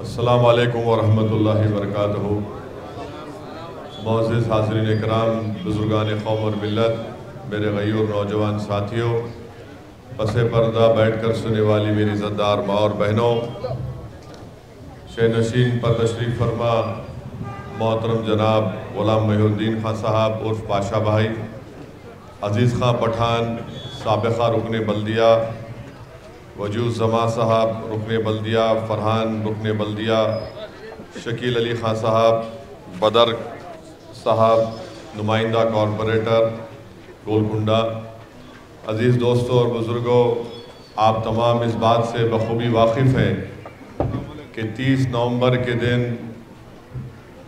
السلام علیکم ورحمۃ اللہ وبرکاتہ۔ معزز حاضرین اکرام، بزرگان قوم اور ملت، میرے غیور نوجوان ساتھیوں، پس پردہ بیٹھ کر سننے والی میری عزتدار ماں اور بہنوں، شہ نشین پر تشریف فرما محترم جناب غلام محی الدین خان صاحب عرف پاشا بھائی، عزیز خان پٹھان سابقہ رکن بلدیہ، وجود زمان صاحب رکن بلدیہ، فرحان رکن بلدیہ، شکیل علی خان صاحب، بدر صاحب نمائندہ کارپوریٹر گولکنڈہ، عزیز دوستوں اور بزرگوں، آپ تمام اس بات سے بخوبی واقف ہیں کہ 30 نومبر کے دن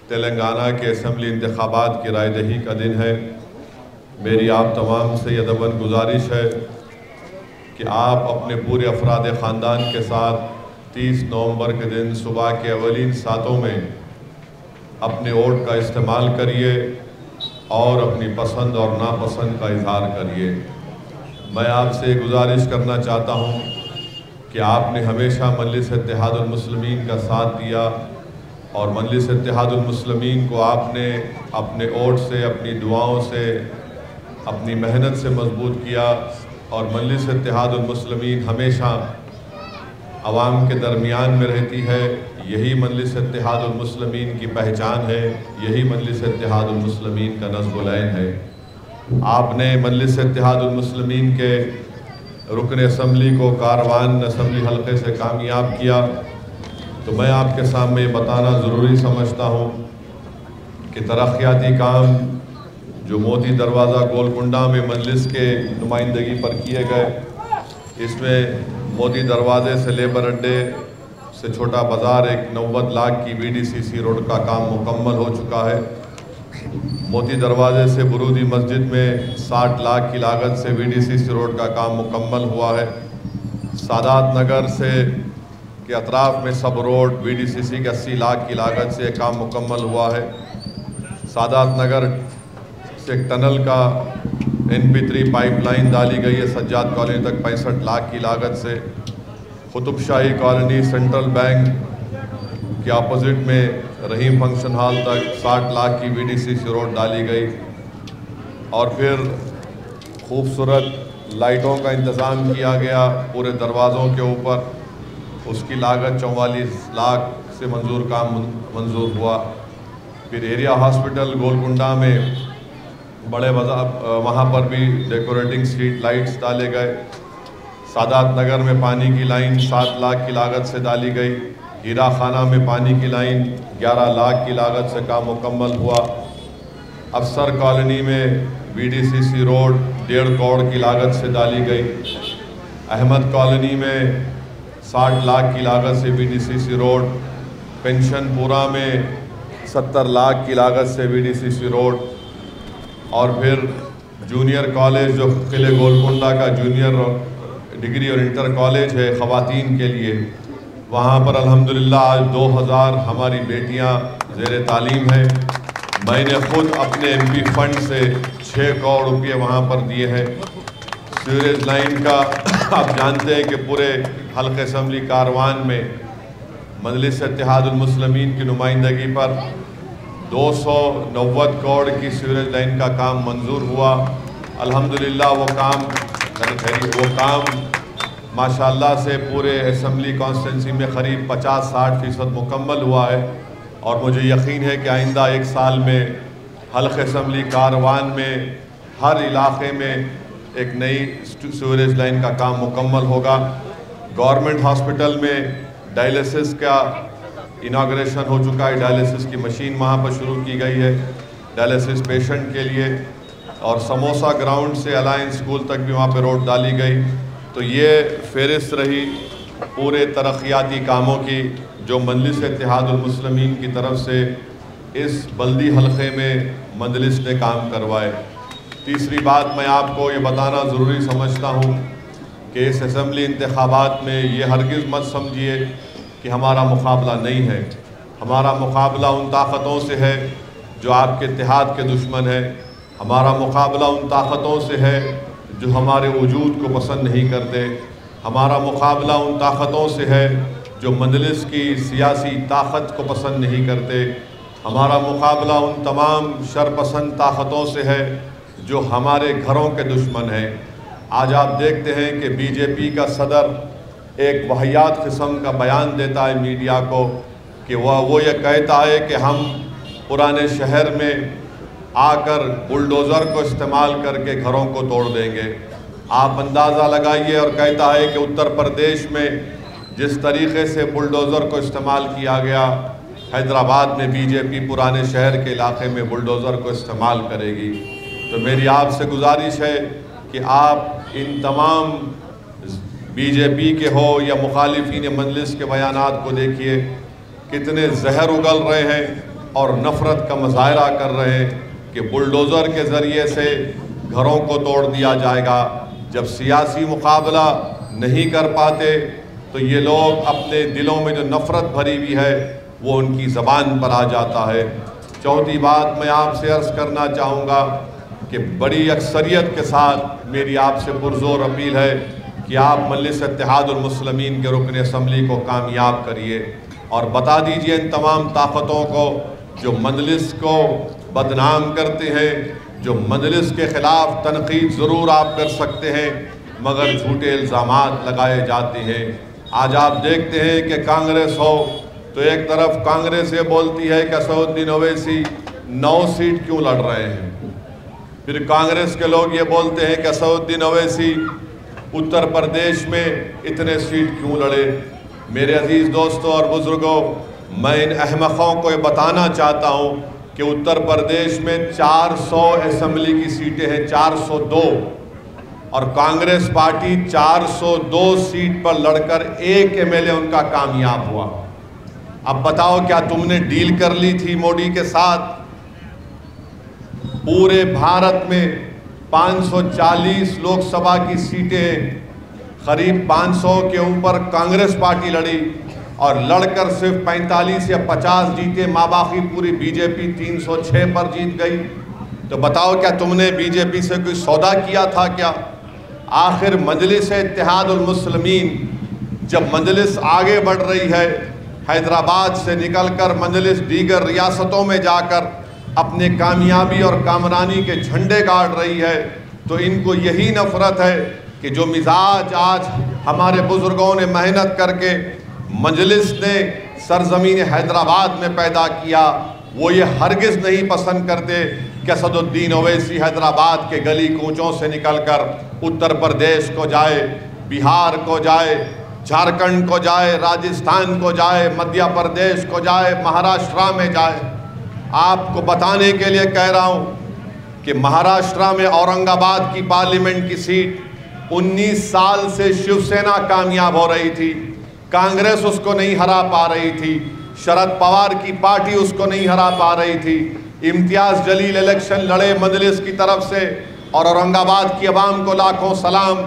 تلنگانہ کے اسمبلی انتخابات کی رائے دہی کا دن ہے۔ میری آپ تمام سے ادباً گزارش ہے کہ آپ اپنے پورے افراد خاندان کے ساتھ 30 نومبر کے دن صبح کے اولین ساعتوں میں اپنے ووٹ کا استعمال کریے اور اپنی پسند اور ناپسند کا اظہار کریے۔ میں آپ سے گزارش کرنا چاہتا ہوں کہ آپ نے ہمیشہ مجلس اتحاد المسلمین کا ساتھ دیا اور مجلس اتحاد المسلمین کو آپ نے اپنے ووٹ سے، اپنی دعاؤں سے، اپنی محنت سے مضبوط کیا، اور مجلس اتحاد المسلمین ہمیشہ عوام کے درمیان میں رہتی ہے۔ یہی مجلس اتحاد المسلمین کی پہچان ہے، یہی مجلس اتحاد المسلمین کا نصب العین ہے۔ آپ نے مجلس اتحاد المسلمین کے رکن اسمبلی کو کاروان اسمبلی حلقے سے کامیاب کیا، تو میں آپ کے سامنے یہ بتانا ضروری سمجھتا ہوں کہ ترقیاتی کام جو موتی دروازہ گولکنڈہ میں مجلس کے نمائندگی پر کیے گئے، اس میں موتی دروازے سے لیبر اڈے سے چھوٹا بازار ایک 90 لاکھ کی VDCC روڈ کا کام مکمل ہو چکا ہے۔ موتی دروازے سے برودی مسجد میں 60 لاکھ کی لاگت سے VDCC روڈ کا کام مکمل ہوا ہے۔ سادات نگر سے کے اطراف میں سب روڈ VDCC کے 80 لاکھ کی لاگت سے کام مکمل ہوا ہے۔ سادات نگر سے ایک ٹنل کا NP3 پائپ لائن ڈالی گئی ہے سجاد کالونی تک 65 لاکھ کی لاگت سے۔ Qutb Shahi colony central bank کے اپوزٹ میں رحیم فنکشن ہال تک 60 لاکھ کی VDCC روڈ ڈالی گئی، اور پھر خوبصورت لائٹوں کا انتظام کیا گیا پورے دروازوں کے اوپر، اس کی لاگت 44 لاکھ سے منظور ہوا۔ پھر ایریا ہاسپٹل گولکنڈہ میں بڑے وہاں پر بھی ڈیکوریٹنگ اسٹریٹ لائٹس ڈالے گئے۔ سادات نگر میں پانی کی لائن 7 لاکھ کی لاگت سے ڈالی گئی۔ ہیرا خانہ میں پانی کی لائن 11 لاکھ کی لاگت سے کام مکمل ہوا۔ افسر کالونی میں VDCC روڈ 1.5 کروڑ کی لاگت سے ڈالی گئی۔ احمد کالونی میں 60 لاکھ کی لاگت سے VDCC روڈ۔ پنشن پورا میں 70 لاکھ کی لاگت سے VDCC روڈ، اور پھر جونیئر کالج جو قلعہ گولکنڈہ کا جونیئر ڈگری اور انٹر کالج ہے خواتین کے لیے، وہاں پر الحمدللہ آج 2000 ہماری بیٹیاں زیر تعلیم ہیں۔ میں نے خود اپنے MP فنڈ سے 6 کروڑ روپے وہاں پر دیے ہیں۔ سیوریج لائن کا آپ جانتے ہیں کہ پورے حلقہ اسمبلی کاروان میں مجلس اتحاد المسلمین کی نمائندگی پر 290 کروڑ کی سیوریج لائن کا کام منظور ہوا۔ الحمدللہ وہ کام ماشاءاللہ سے پورے اسمبلی کانسٹیٹنسی میں قریب 50-60% مکمل ہوا ہے، اور مجھے یقین ہے کہ آئندہ 1 سال میں حلقہ اسمبلی کاروان میں ہر علاقے میں ایک نئی سیوریج لائن کا کام مکمل ہوگا۔ گورنمنٹ ہاسپٹل میں ڈائلیسس کا اناگریشن ہو چکا ہے، ڈائلیسس کی مشین وہاں پر شروع کی گئی ہے ڈائلیسس پیشنٹ کے لیے، اور سموسا گراؤنڈ سے الائنس اسکول تک بھی وہاں پہ روڈ ڈالی گئی۔ تو یہ فہرست رہی پورے ترقیاتی کاموں کی جو مجلس اتحاد المسلمین کی طرف سے اس بلدی حلقے میں مجلس نے کام کروائے۔ تیسری بات میں آپ کو یہ بتانا ضروری سمجھتا ہوں کہ اس اسمبلی انتخابات میں یہ ہرگز مت سمجھیے کہ ہمارا مقابلہ نہیں ہے۔ ہمارا مقابلہ ان طاقتوں سے ہے جو آپ کے اتحاد کے دشمن ہے۔ ہمارا مقابلہ ان طاقتوں سے ہے جو ہمارے وجود کو پسند نہیں کرتے۔ ہمارا مقابلہ ان طاقتوں سے ہے جو مجلس کی سیاسی طاقت کو پسند نہیں کرتے۔ ہمارا مقابلہ ان تمام شرپسند طاقتوں سے ہے جو ہمارے گھروں کے دشمن ہیں۔ آج آپ دیکھتے ہیں کہ بی جے پی کا صدر ایک واہیات قسم کا بیان دیتا ہے میڈیا کو کہ وہ یہ کہتا ہے کہ ہم پرانے شہر میں آ کر بلڈوزر کو استعمال کر کے گھروں کو توڑ دیں گے۔ آپ اندازہ لگائیے، اور کہتا ہے کہ اتر پردیش میں جس طریقے سے بلڈوزر کو استعمال کیا گیا، حیدرآباد میں بی جے پی پرانے شہر کے علاقے میں بلڈوزر کو استعمال کرے گی۔ تو میری آپ سے گزارش ہے کہ آپ ان تمام بی جے پی کے ہو یا مخالفین مجلس کے بیانات کو دیکھیے، کتنے زہر اگل رہے ہیں اور نفرت کا مظاہرہ کر رہے ہیں کہ بلڈوزر کے ذریعے سے گھروں کو توڑ دیا جائے گا۔ جب سیاسی مقابلہ نہیں کر پاتے تو یہ لوگ اپنے دلوں میں جو نفرت بھری ہوئی ہے وہ ان کی زبان پر آ جاتا ہے۔ چوتھی بات میں آپ سے عرض کرنا چاہوں گا کہ بڑی اکثریت کے ساتھ میری آپ سے پرزور اپیل ہے کہ آپ مجلس اتحاد المسلمین کے رکن اسمبلی کو کامیاب کریے اور بتا دیجئے ان تمام طاقتوں کو جو مجلس کو بدنام کرتے ہیں، جو مجلس کے خلاف تنقید ضرور آپ کر سکتے ہیں مگر جھوٹے الزامات لگائے جاتے ہیں۔ آج آپ دیکھتے ہیں کہ کانگریس ہو تو ایک طرف کانگریس یہ بولتی ہے کہ اسد الدین اویسی 9 سیٹ کیوں لڑ رہے ہیں، پھر کانگریس کے لوگ یہ بولتے ہیں کہ اسد الدین اویسی اتر پردیش میں اتنے سیٹ کیوں لڑے۔ میرے عزیز دوستوں اور بزرگوں، میں ان احمقوں کو یہ بتانا چاہتا ہوں کہ اتر پردیش میں 400 اسمبلی کی سیٹیں ہیں، 402، اور کانگریس پارٹی 402 سیٹ پر لڑ کر ایک ایم ایل اے ان کا کامیاب ہوا۔ اب بتاؤ کیا تم نے ڈیل کر لی تھی مودی کے ساتھ؟ پورے بھارت میں 540 لوک سبھا کی سیٹیں قریب 500 کے اوپر کانگریس پارٹی لڑی اور لڑ کر صرف 45 یا 50 جیتے، ماباقی پوری بی جے پی 306 پر جیت گئی۔ تو بتاؤ کیا تم نے بی جے پی سے کوئی سودا کیا تھا کیا؟ آخر مجلس اتحاد المسلمین، جب مجلس آگے بڑھ رہی ہے، حیدرآباد سے نکل کر مجلس دیگر ریاستوں میں جا کر اپنے کامیابی اور کامرانی کے جھنڈے گاڑ رہی ہے، تو ان کو یہی نفرت ہے کہ جو مزاج آج ہمارے بزرگوں نے محنت کر کے مجلس نے سرزمین حیدرآباد میں پیدا کیا، وہ یہ ہرگز نہیں پسند کرتے کہ اسد الدین اویسی حیدرآباد کے گلی کوچوں سے نکل کر اتر پردیش کو جائے، بہار کو جائے، جھارکھنڈ کو جائے، راجستھان کو جائے، مدھیہ پردیش کو جائے، مہاراشٹرا میں جائے۔ آپ کو بتانے کے لیے کہہ رہا ہوں کہ مہاراشٹرا میں اورنگ آباد کی پارلیمنٹ کی سیٹ 19 سال سے شیو سینا کامیاب ہو رہی تھی، کانگریس اس کو نہیں ہرا پا رہی تھی، شرد پوار کی پارٹی اس کو نہیں ہرا پا رہی تھی۔ امتیاز جلیل الیکشن لڑے مجلس کی طرف سے اور اورنگ آباد کی عوام کو لاکھوں سلام،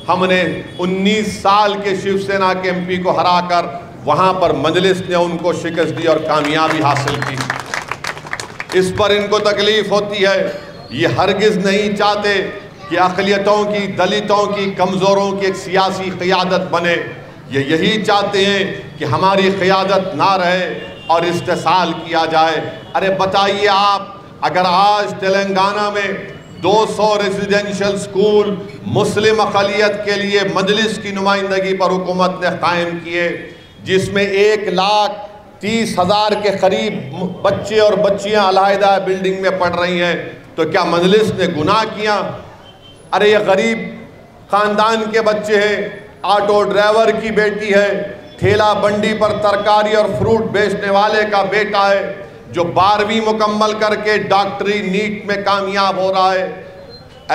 ہم نے 19 سال کے شیو سینا کے ایم پی کو ہرا کر وہاں پر مجلس نے ان کو شکست دی اور کامیابی حاصل کی۔ اس پر ان کو تکلیف ہوتی ہے، یہ ہرگز نہیں چاہتے کہ اقلیتوں کی، دلتوں کی، کمزوروں کی ایک سیاسی قیادت بنے، یہ یہی چاہتے ہیں کہ ہماری قیادت نہ رہے اور استحصال کیا جائے۔ ارے بتائیے آپ، اگر آج تلنگانہ میں 200 ریزیڈنشل سکول مسلم اقلیت کے لیے مجلس کی نمائندگی پر حکومت نے قائم کیے، جس میں 1,30,000 کے قریب بچے اور بچیاں علیحدہ بلڈنگ میں پڑھ رہی ہیں، تو کیا مجلس نے گناہ کیا؟ ارے یہ غریب خاندان کے بچے ہیں، آٹو ڈرائیور کی بیٹی ہے، ٹھیلا بنڈی پر ترکاری اور فروٹ بیچنے والے کا بیٹا ہے، جو 12ویں مکمل کر کے ڈاکٹری نیٹ میں کامیاب ہو رہا ہے،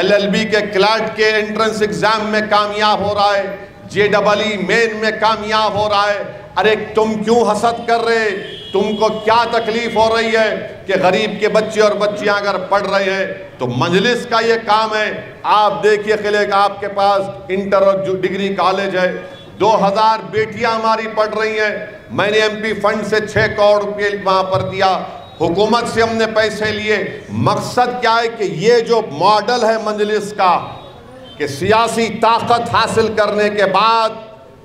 LLB کے کلیٹ کے انٹرنس ایگزام میں کامیاب ہو رہا ہے، JEE مین میں کامیاب ہو رہا ہے۔ ارے تم کیوں حسد کر رہے؟ تم کو کیا تکلیف ہو رہی ہے کہ غریب کے بچے اور بچیاں اگر پڑھ رہے ہیں تو مجلس کا یہ کام ہے؟ آپ دیکھیے قلعے کا آپ کے پاس انٹر اور ڈگری کالج ہے، 2000 بیٹیاں ہماری پڑھ رہی ہیں، میں نے MP فنڈ سے 6 کروڑ روپے وہاں پر دیا، حکومت سے ہم نے پیسے لیے۔ مقصد کیا ہے کہ یہ جو ماڈل ہے مجلس کا کہ سیاسی طاقت حاصل کرنے کے بعد،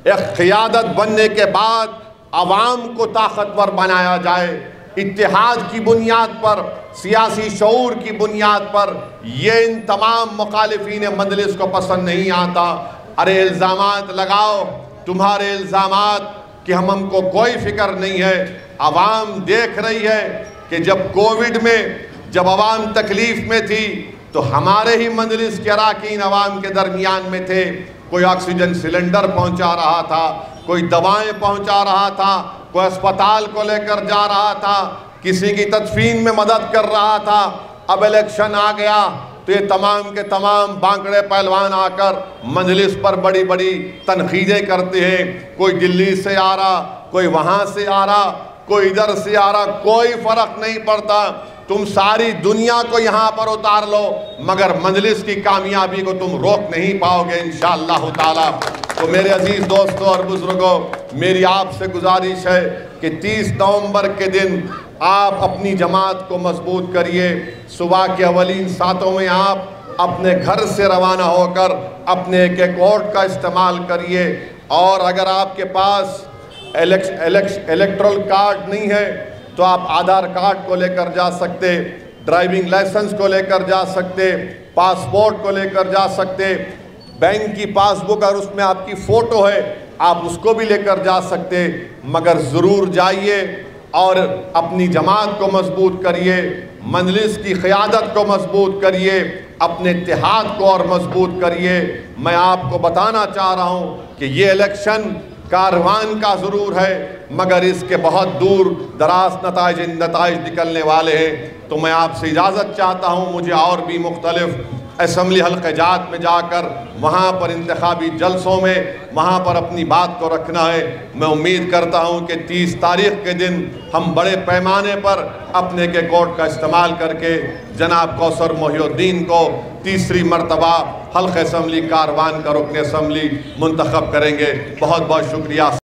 ایک قیادت بننے کے بعد عوام کو طاقتور بنایا جائے، اتحاد کی بنیاد پر، سیاسی شعور کی بنیاد پر۔ یہ ان تمام مخالفین مجلس کو پسند نہیں آتا۔ ارے الزامات لگاؤ، تمہارے الزامات کہ ہم کو کوئی فکر نہیں ہے۔ عوام دیکھ رہی ہے کہ جب کووڈ میں جب عوام تکلیف میں تھی تو ہمارے ہی مجلس کے اراکین عوام کے درمیان میں تھے۔ کوئی آکسیجن سلنڈر پہنچا رہا تھا، کوئی دوائیں پہنچا رہا تھا، کوئی اسپتال کو لے کر جا رہا تھا، کسی کی تدفین میں مدد کر رہا تھا۔ اب الیکشن آ گیا تو یہ تمام کے تمام بانکڑے پہلوان آ کر مجلس پر بڑی بڑی تنقیدیں کرتے ہیں۔ کوئی دلی سے آ رہا، کوئی وہاں سے آ رہا، کوئی ادھر سے آ رہا، کوئی فرق نہیں پڑتا۔ تم ساری دنیا کو یہاں پر اتار لو مگر مجلس کی کامیابی کو تم روک نہیں پاؤ گے انشاءاللہ تعالی۔ تو میرے عزیز دوستوں اور بزرگوں، میری آپ سے گزارش ہے کہ 30 نومبر کے دن آپ اپنی جماعت کو مضبوط کریے۔ صبح کے اولین ساعتوں میں آپ اپنے گھر سے روانہ ہو کر اپنے ایک ووٹ کا استعمال کریے، اور اگر آپ کے پاس الیکٹرل کارڈ نہیں ہے تو آپ آدھار کارڈ کو لے کر جا سکتے، ڈرائیونگ لائسنس کو لے کر جا سکتے، پاسپورٹ کو لے کر جا سکتے، بینک کی پاس بک اور اس میں آپ کی فوٹو ہے آپ اس کو بھی لے کر جا سکتے، مگر ضرور جائیے اور اپنی جماعت کو مضبوط کریے، مجلس کی قیادت کو مضبوط کریے، اپنے اتحاد کو اور مضبوط کریے۔ میں آپ کو بتانا چاہ رہا ہوں کہ یہ الیکشن کاروان کا ضرور ہے مگر اس کے بہت دور دراز نتائج نکلنے والے ہیں۔ تو میں آپ سے اجازت چاہتا ہوں، مجھے اور بھی مختلف اسمبلی حلقہ جات میں جا کر وہاں پر انتخابی جلسوں میں وہاں پر اپنی بات کو رکھنا ہے۔ میں امید کرتا ہوں کہ 30 تاریخ کے دن ہم بڑے پیمانے پر اپنے کے کوٹ کا استعمال کر کے جناب کوثر محی الدین کو تیسری مرتبہ حلقہ اسمبلی کاروان کا رکن اسمبلی منتخب کریں گے۔ بہت بہت شکریہ۔